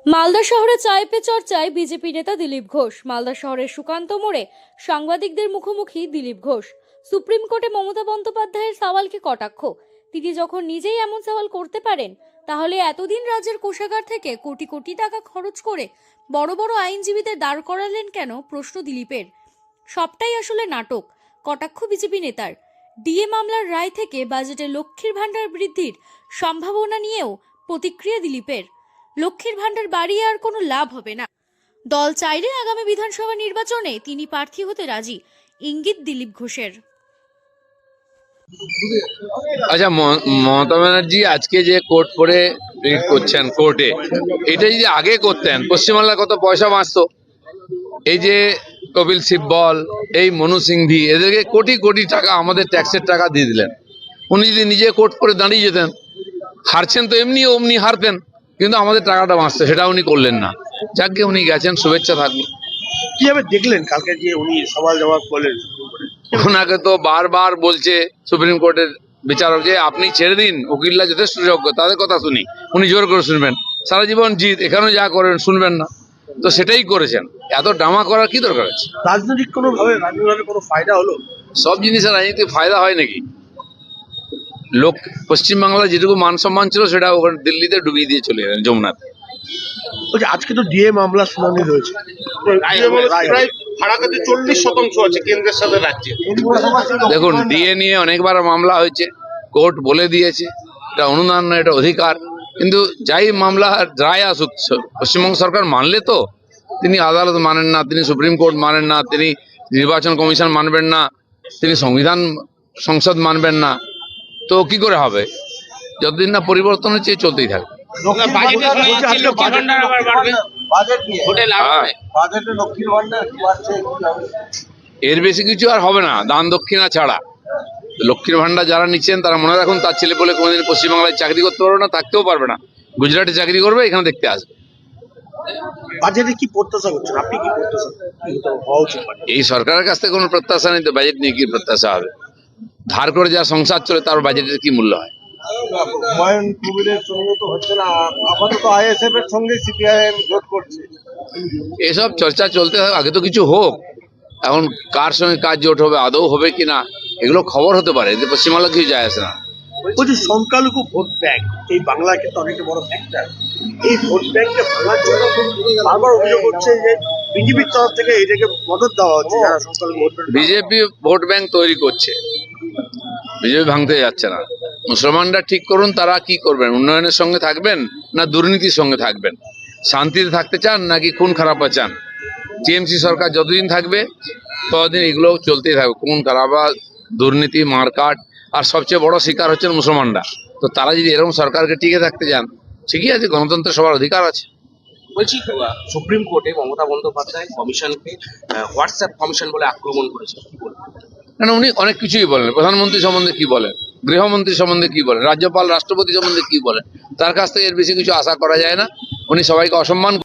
মালদা শহরে চায় পে চর্চায় বিজেপি নেতা দিলীপ ঘোষ। মালদা শহরের সুকান্ত মোড়ে সাংবাদিকদের মুখোমুখি দিলীপ ঘোষ। সুপ্রিম কোর্টে মমতা বন্দ্যোপাধ্যায়ের সওয়ালকে কটাক্ষ। তিনি যখন নিজেই এমন সওয়াল করতে পারেন, তাহলে এতদিন রাজ্যের কোষাগার থেকে কোটি কোটি টাকা খরচ করে বড় বড় আইনজীবীদের দাঁড় করালেন কেন, প্রশ্ন দিলীপের। সবটাই আসলে নাটক, কটাক্ষ বিজেপি নেতার। ডিএ মামলার রায় থেকে বাজেটে লক্ষ্মীর ভান্ডার বৃদ্ধির সম্ভাবনা নিয়েও প্রতিক্রিয়া দিলীপের। লক্ষ্মীর ভান্ডার বাড়িয়ে আর কোনো লাভ হবে না। দল চাইলে আগামী বিধানসভা নির্বাচনে তিনি প্রার্থী হতে রাজি, ইঙ্গিত দিলীপ ঘোষের। আচ্ছা, মমতা ব্যানার্জি আজকে যে কোর্ট করে রিট করছেন কোর্টে, এটা যদি আগে করতেন পশ্চিমবাংলার কত পয়সা বাঁচতো। এই যে কপিল সিব্বল, এই মনু সিংভি, এদেরকে কোটি কোটি টাকা আমাদের ট্যাক্সের টাকা দিয়ে দিলেন। উনি যদি নিজে কোর্ট করে দাঁড়িয়ে যেতেন, হারছেন তো এমনি অমনি হারতেন, কিন্তু আমাদের টাকাটা বাঁচতো, সেটা উনি করলেন না। যাকে উনি গেছেন, শুভেচ্ছা থাকবে। কিভাবে দেখলেন কালকে যে উনি সওয়াল জবাব করলেন? ওনাকে তো বারবার বলছে সুপ্রিম কোর্টের বিচারক যে আপনি ছেড়ে দিন, উকিলরা যথেষ্ট যোগ্য, তাদের কথা শুনি। উনি জোর করে শুনবেন, সারা জীবন জিত, এখানেও যা করেন শুনবেন না, তো সেটাই করেছেন। এত ড্রামা করার কি দরকার আছে? রাজনৈতিক রাজনৈতিক কোনো ফায়দা হলো? সব জিনিসের রাজনীতি ফায়দা হয় নাকি? লোক পশ্চিমবাংলায় যেটুকু মান সম্মান ছিল সেটা ওখানে দিল্লিতে ডুবিয়ে দিয়ে চলে গেলেন, যমুনাতে। বলছি আজকে তো ডিএ মামলা শুনানি হয়েছে, প্রায় ফারাকাতে 40% আছে কেন্দ্রের সাথে রাজ্যে। দেখুন, ডিএ নিয়ে অনেকবার মামলা হয়েছে, কোর্ট বলে দিয়েছে এটা অনুদান নয়, এটা অধিকার। কিন্তু যাই মামলা রায় আসুক, পশ্চিমবঙ্গ সরকার মানলে তো, তিনি আদালত মানেন না, তিনি সুপ্রিম কোর্ট মানেন না, তিনি নির্বাচন কমিশন মানবেন না, তিনি সংসদ মানবেন না, তো কি করে হবে? যতদিন না পরিবর্তন হচ্ছে চলতেই থাকবে। এর বেশি কিছু আর হবে না, দান দক্ষিণা ছাড়া। লক্ষ্মীর ভান্ডার যারা নিচ্ছেন তারা মনে রাখুন, তার ছেলে বলে কোনোদিন পশ্চিমবাংলায় চাকরি করতে পারবে না, থাকতেও পারবে না। গুজরাটে চাকরি করবে, এখানে দেখতে আসবে। বাজেটে কি প্রত্যাশা করছেন আপনি? কি প্রত্যাশা হওয়া উচিত? এই সরকারের কাছ থেকে কোনো প্রত্যাশা নেই, তো বাজেট নিয়ে কি প্রত্যাশা হবে? ধার করে যা সংসার চলে, তার বাজেটের কি মূল্য হয়? হুমায়ুন কবিরের সঙ্গে তো হচ্ছে না, আপাতত আইএসএফ এর সঙ্গে সিপিআইএম জোট করছে। এসব চর্চা চলতে হবে, আগে তো কিছু হোক। এখন কার সঙ্গে কাজ জোট হবে, আদৌ হবে কিনা, এগুলো খবর হতে পারে, এতে পশ্চিমবাংলা কিছু যায় আসে না। বলছি সংখ্যালঘু ভোট ব্যাংক এই বাংলার ক্ষেত্রে অনেক বড় ফ্যাক্টর। এই ভোট ব্যাংককে ভাঙার জন্য বারবার অভিযোগ হচ্ছে যে বিজেপির তরফ থেকে এটাকে মদত দেওয়া হচ্ছে, যারা সংখ্যালঘু vote bank. BJP vote bank তৈরি করছে, বিজেপি ভাঙতে যাচ্ছে না। মুসলমানরা ঠিক করুন তারা কি করবেন, উন্নয়নের সঙ্গে থাকবেন না দুর্নীতির সঙ্গে থাকবেন? শান্তিতে থাকতে চান নাকি খুন খারাপা চান? টিএমসি সরকার যতদিন থাকবে ততদিন এগুলো চলতেই থাকবে, খুন খারাপা, দুর্নীতি, মারকাট, আর সবচেয়ে বড় শিকার হচ্ছেন মুসলমানরা। তো তারা যদি এরকম সরকারকে টিকে থাকতে চান, ঠিকই আছে, গণতন্ত্রের সবার অধিকার আছে। বলছি সুপ্রিম কোর্টে মমতা বন্দ্যোপাধ্যায় কমিশনকে হোয়াটসঅ্যাপ কমিশন বলে আক্রমণ করেছে, কি বলবেন? কেন, উনি অনেক কিছুই বলেন। প্রধানমন্ত্রী সম্বন্ধে কি বলেন, গৃহমন্ত্রী সম্বন্ধে কি বলেন, রাজ্যপাল রাষ্ট্রপতি সম্বন্ধে কি বলেন, তার কাছ থেকে এর বেশি কিছু আশা করা যায় না। উনি সবাইকে অসম্মান